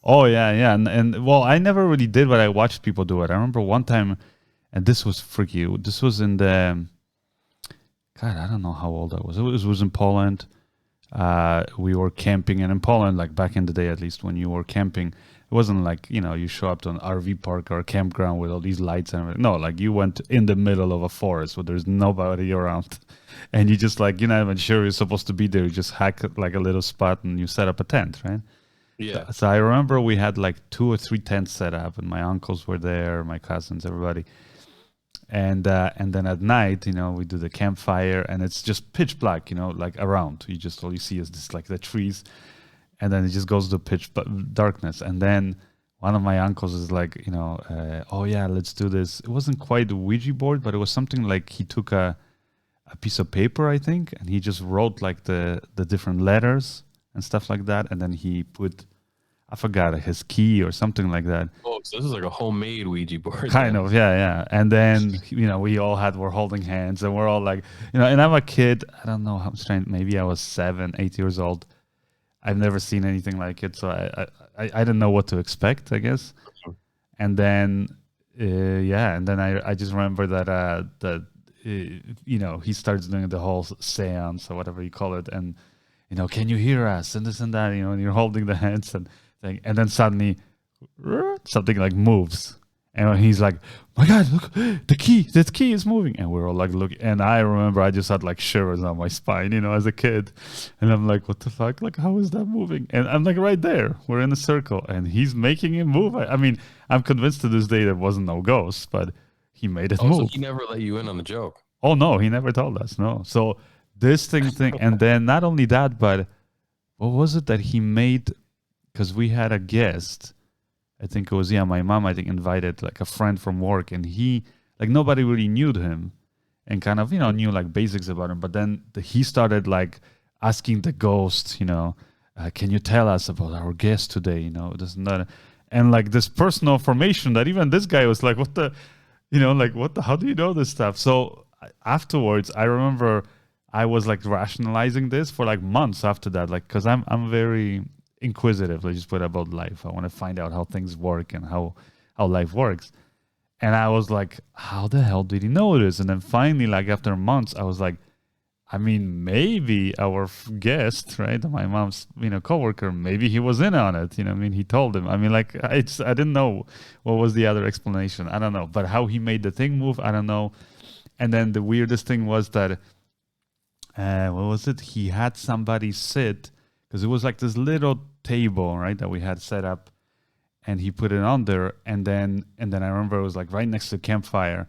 Oh yeah, yeah, and well, I never really did, but I watched people do it. I remember one time, and this was freaky. This was in the God, I don't know how old I was. It was in Poland. We were camping, and in Poland, like back in the day, at least when you were camping, it wasn't like you show up to an RV park or a campground with all these lights and everything. No, like you went in the middle of a forest where there's nobody around, and you just like you're not even sure you're supposed to be there. You just hack like a little spot and you set up a tent, right? Yeah. So I remember we had like 2 or 3 tents set up, and my uncles were there, my cousins, everybody. And then at night, we do the campfire, and it's just pitch black, like around. You just all you see is this like the trees, and then it just goes to darkness. And then one of my uncles is like, oh yeah, let's do this. It wasn't quite a Ouija board, but it was something like he took a piece of paper, I think, and he just wrote like the different letters and stuff like that, and then he put, I forgot, his key or something like that. Oh, so this is like a homemade Ouija board. Kind of, yeah, yeah. And then, we're holding hands, and we're all like, and I'm a kid. I don't know how strange. Maybe I was 7, 8 years old. I've never seen anything like it, so I didn't know what to expect, I guess. And then, and then I just remember that he starts doing the whole seance or whatever you call it, and can you hear us and this and that, and you're holding the hands and thing, and then suddenly something like moves, and he's like, my God, look, the key is moving, and we're all like looking, and I remember I just had like shivers on my spine, as a kid, and I'm like, what the fuck, like how is that moving? And I'm like, right there, we're in a circle, and he's making it move. I mean, I'm convinced to this day there wasn't no ghost, but he made it move. So he never let you in on the joke? Oh no, he never told us. No. So this thing, and then not only that, but what was it that he made? Because we had a guest, I think it was, my mom, I think, invited like a friend from work, and he, like, nobody really knew him and kind of, knew like basics about him. But then he started like asking the ghost, can you tell us about our guest today? This and that. And like this personal information that even this guy was like, what the, how do you know this stuff? So afterwards, I remember I was like rationalizing this for like months after that, like, because I'm very inquisitive, let's just put it, about life. I want to find out how things work and how life works. And I was like, how the hell did he know this? And then finally, like after months, I was like, I mean, maybe our guest, right, my mom's coworker, maybe he was in on it. He told him. I mean, like I didn't know what was the other explanation. I don't know, but how he made the thing move, I don't know. And then the weirdest thing was that what was it? He had somebody sit, because it was like this little table, right, that we had set up, and he put it on there, and then I remember it was like right next to the campfire,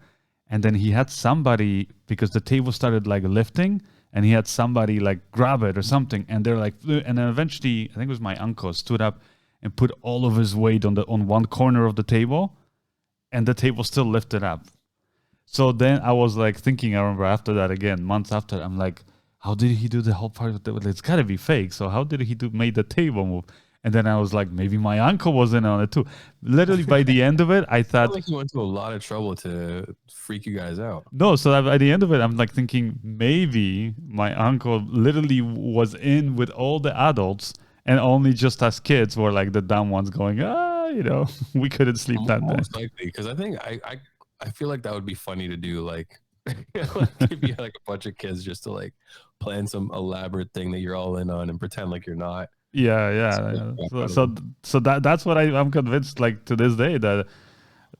and then he had somebody, because the table started like lifting, and he had somebody like grab it or something, and they're like, and then eventually I think it was my uncle stood up and put all of his weight on one corner of the table, and the table still lifted up. So then I was like thinking, I remember after that, again months after, I'm like, how did he do the whole part of it? It's got to be fake. So how did he made the table move? And then I was like, maybe my uncle was in on it too. Literally by the end of it, I thought, like he went to a lot of trouble to freak you guys out. No, so by the end of it, I'm like thinking maybe my uncle literally was in with all the adults, and only just us kids were like the dumb ones going, we couldn't sleep that night. Most likely, because I think I feel like that would be funny to do, like if you had like a bunch of kids just to like plan some elaborate thing that you're all in on and pretend like you're not. Yeah. So that's what I'm convinced, like to this day, that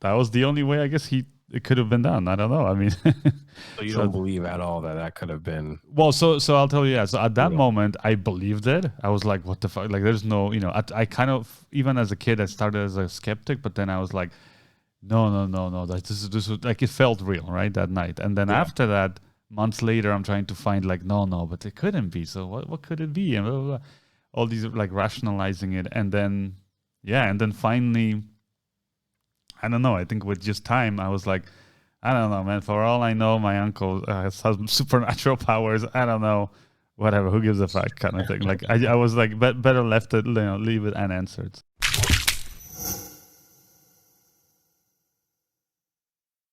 was the only way I guess it could have been done. I don't know. I mean, so you don't believe at all that could have been. Well, so I'll tell you. Yeah. So at that moment, I believed it. I was like, what the fuck? Like, there's no, I kind of, even as a kid, I started as a skeptic, but then I was like, no. This was like, it felt real, right, that night. And then after that, months later, I'm trying to find like, no, but it couldn't be. So what could it be? And blah, blah, blah. All these like rationalizing it, and then finally, I don't know. I think with just time, I was like, I don't know, man. For all I know, my uncle has some supernatural powers. I don't know, whatever. Who gives a fuck, kind of thing. Like I was like, better left it, leave it unanswered.